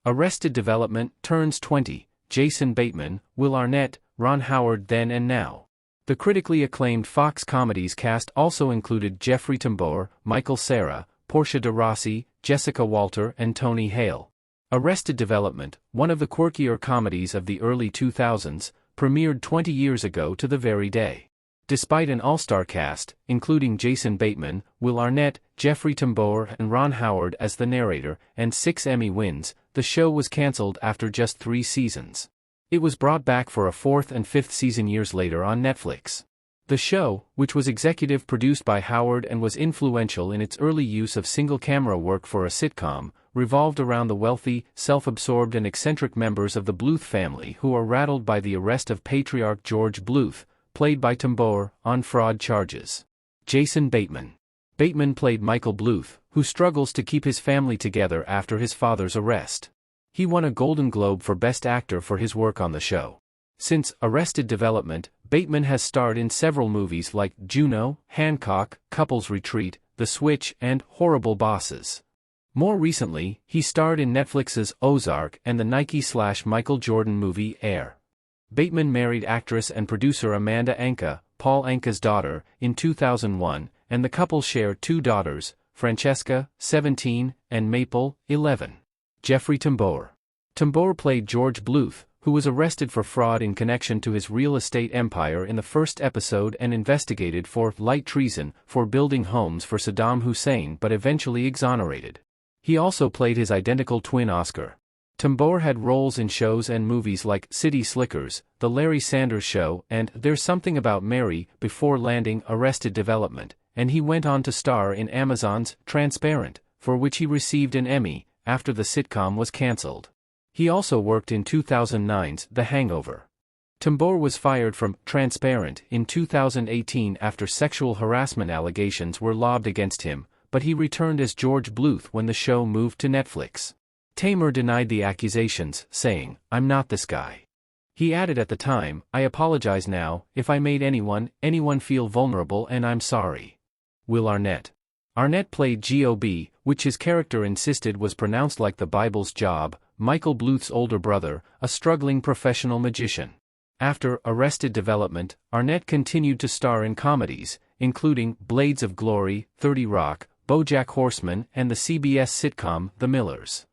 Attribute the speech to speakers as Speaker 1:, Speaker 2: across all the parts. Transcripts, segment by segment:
Speaker 1: Arrested Development turns 20, Jason Bateman, Will Arnett, Ron Howard then and now. The critically acclaimed Fox Comedies cast also included Jeffrey Tambor, Michael Cera, Portia de Rossi, Jessica Walter and Tony Hale. Arrested Development, one of the quirkier comedies of the early 2000s, premiered 20 years ago to the very day. Despite an all-star cast, including Jason Bateman, Will Arnett, Jeffrey Tambor and Ron Howard as the narrator, and 6 Emmy wins, the show was cancelled after just 3 seasons. It was brought back for a 4th and 5th season years later on Netflix. The show, which was executive produced by Howard and was influential in its early use of single-camera work for a sitcom, revolved around the wealthy, self-absorbed and eccentric members of the Bluth family who are rattled by the arrest of patriarch George Bluth, played by Tambor, on fraud charges. Jason Bateman. Bateman played Michael Bluth, who struggles to keep his family together after his father's arrest. He won a Golden Globe for Best Actor for his work on the show. Since Arrested Development, Bateman has starred in several movies like Juno, Hancock, Couples Retreat, The Switch, and Horrible Bosses. More recently, he starred in Netflix's Ozark and the Nike/Michael Jordan movie Air. Bateman married actress and producer Amanda Anka, Paul Anka's daughter, in 2001, and the couple share 2 daughters, Francesca, 17, and Maple, 11. Jeffrey Tambor. Tambor played George Bluth, who was arrested for fraud in connection to his real estate empire in the first episode and investigated for light treason for building homes for Saddam Hussein but eventually exonerated. He also played his identical twin Oscar. Tambor had roles in shows and movies like City Slickers, The Larry Sanders Show, and There's Something About Mary before landing Arrested Development, and he went on to star in Amazon's Transparent, for which he received an Emmy after the sitcom was cancelled. He also worked in 2009's The Hangover. Tambor was fired from Transparent in 2018 after sexual harassment allegations were lobbed against him, but he returned as George Bluth when the show moved to Netflix. Tambor denied the accusations, saying, "I'm not this guy." He added at the time, "I apologize now, if I made anyone feel vulnerable and I'm sorry." Will Arnett. Arnett played Gob, which his character insisted was pronounced like the Bible's Job, Michael Bluth's older brother, a struggling professional magician. After Arrested Development, Arnett continued to star in comedies, including Blades of Glory, 30 Rock, BoJack Horseman, and the CBS sitcom The Millers.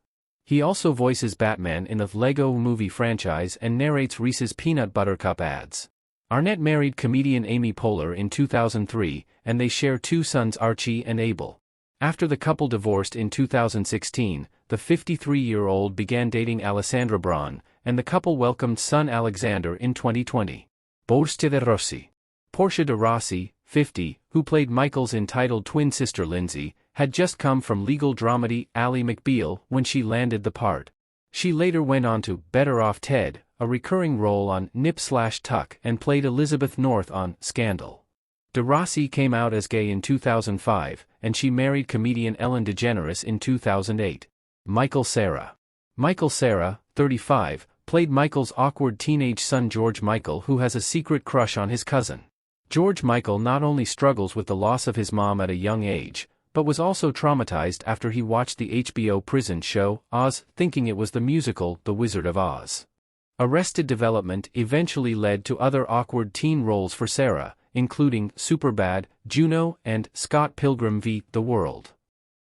Speaker 1: He also voices Batman in the Lego Movie franchise and narrates Reese's Peanut Butter Cup ads. Arnett married comedian Amy Poehler in 2003, and they share 2 sons Archie and Abel. After the couple divorced in 2016, the 53-year-old began dating Alessandra Braun, and the couple welcomed son Alexander in 2020. Portia de Rossi. Portia de Rossi, 50, who played Michael's entitled twin sister Lindsay, had just come from legal dramedy Ally McBeal when she landed the part. She later went on to Better Off Ted, a recurring role on Nip/Tuck, and played Elizabeth North on Scandal. De Rossi came out as gay in 2005, and she married comedian Ellen DeGeneres in 2008. Michael Cera. Michael Cera, 35, played Michael's awkward teenage son George Michael, who has a secret crush on his cousin. George Michael not only struggles with the loss of his mom at a young age, but was also traumatized after he watched the HBO prison show, Oz, thinking it was the musical The Wizard of Oz. Arrested Development eventually led to other awkward teen roles for Cera, including Superbad, Juno, and Scott Pilgrim v. The World.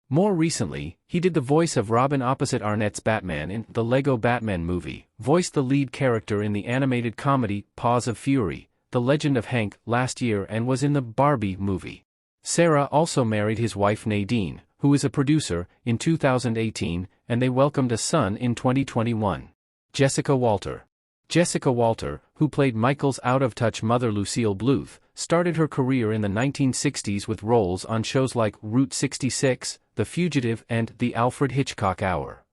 Speaker 1: More recently, he did the voice of Robin opposite Arnett's Batman in the Lego Batman movie, voiced the lead character in the animated comedy Paws of Fury, The Legend of Hank, last year, and was in the Barbie movie. Cera also married his wife Nadine, who is a producer, in 2018, and they welcomed a son in 2021. Jessica Walter. Jessica Walter, who played Michael's out-of-touch mother Lucille Bluth, started her career in the 1960s with roles on shows like Route 66, The Fugitive, and The Alfred Hitchcock Hour.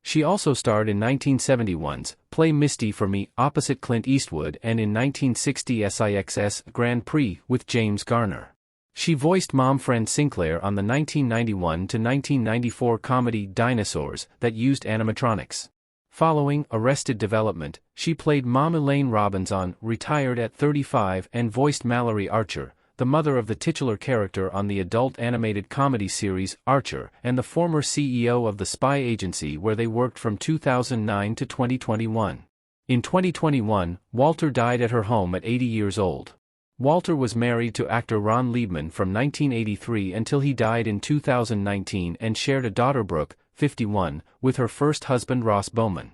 Speaker 1: She also starred in 1971's Play Misty for Me opposite Clint Eastwood and in 1960 SIX's Grand Prix with James Garner. She voiced Mom Friend Sinclair on the 1991 to 1994 comedy Dinosaurs that used animatronics. Following Arrested Development, she played Mom Elaine Robbins on Retired at 35 and voiced Mallory Archer, the mother of the titular character on the adult animated comedy series Archer, and the former CEO of the spy agency where they worked from 2009 to 2021. In 2021, Walter died at her home at 80 years old. Walter was married to actor Ron Liebman from 1983 until he died in 2019 and shared a daughter, Brooke, 51, with her first husband Ross Bowman.